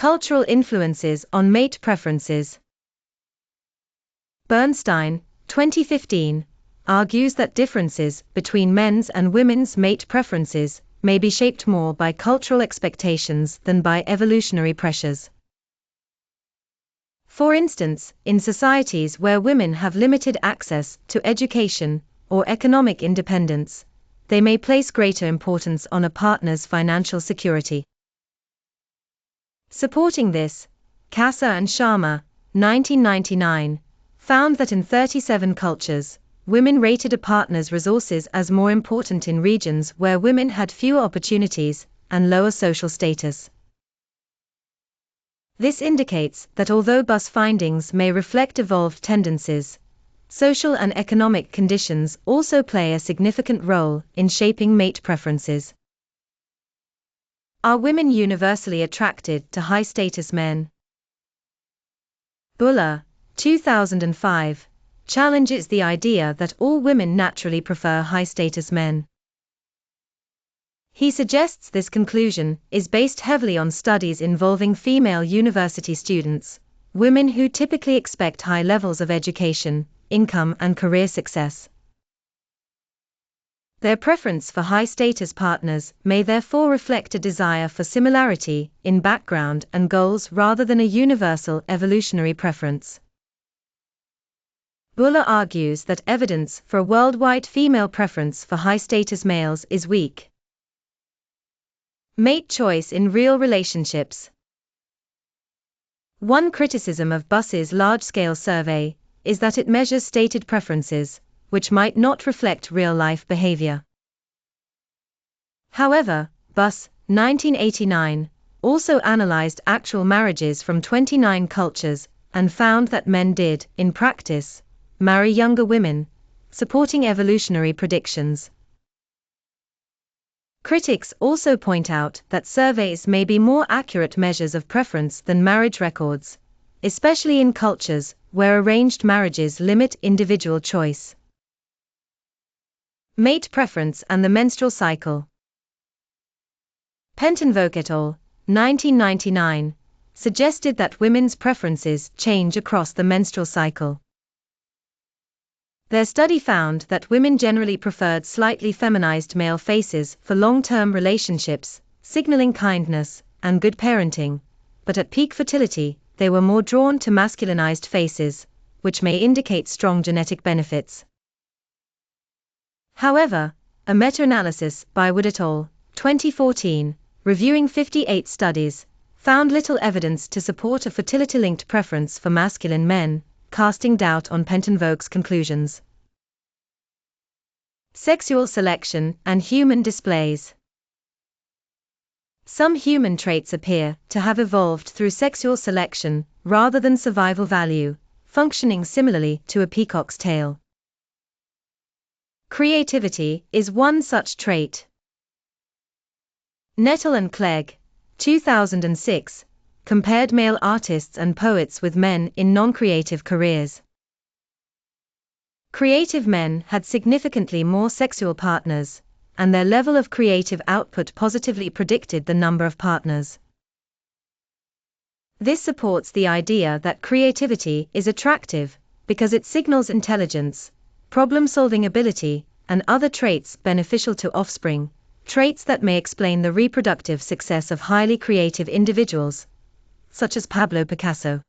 Cultural influences on mate preferences. Bernstein, 2015, argues that differences between men's and women's mate preferences may be shaped more by cultural expectations than by evolutionary pressures. For instance, in societies where women have limited access to education or economic independence, they may place greater importance on a partner's financial security. Supporting this, Kassa and Sharma, 1999, found that in 37 cultures, women rated a partner's resources as more important in regions where women had fewer opportunities and lower social status. This indicates that although BUS findings may reflect evolved tendencies, social and economic conditions also play a significant role in shaping mate preferences. Are women universally attracted to high-status men? Buller, 2005, challenges the idea that all women naturally prefer high-status men. He suggests this conclusion is based heavily on studies involving female university students, women who typically expect high levels of education, income and career success. Their preference for high-status partners may therefore reflect a desire for similarity in background and goals rather than a universal evolutionary preference. Buller argues that evidence for a worldwide female preference for high-status males is weak. Mate choice in real relationships. One criticism of BUS's large-scale survey is that it measures stated preferences, which might not reflect real-life behavior. However, BUS, 1989, also analyzed actual marriages from 29 cultures and found that men did, in practice, marry younger women, supporting evolutionary predictions. Critics also point out that surveys may be more accurate measures of preference than marriage records, especially in cultures where arranged marriages limit individual choice. Mate preference and the menstrual cycle. Pentenvogt et al., 1999, suggested that women's preferences change across the menstrual cycle. Their study found that women generally preferred slightly feminized male faces for long-term relationships, signaling kindness and good parenting, but at peak fertility, they were more drawn to masculinized faces, which may indicate strong genetic benefits. However, a meta-analysis by Wood et al., 2014, reviewing 58 studies, found little evidence to support a fertility-linked preference for masculine men, casting doubt on Pentenvogt's conclusions. Sexual selection and human displays. Some human traits appear to have evolved through sexual selection rather than survival value, functioning similarly to a peacock's tail. Creativity is one such trait. Nettle and Clegg, 2006, compared male artists and poets with men in non-creative careers. Creative men had significantly more sexual partners, and their level of creative output positively predicted the number of partners. This supports the idea that creativity is attractive because it signals intelligence, problem-solving ability, and other traits beneficial to offspring, traits that may explain the reproductive success of highly creative individuals, such as Pablo Picasso.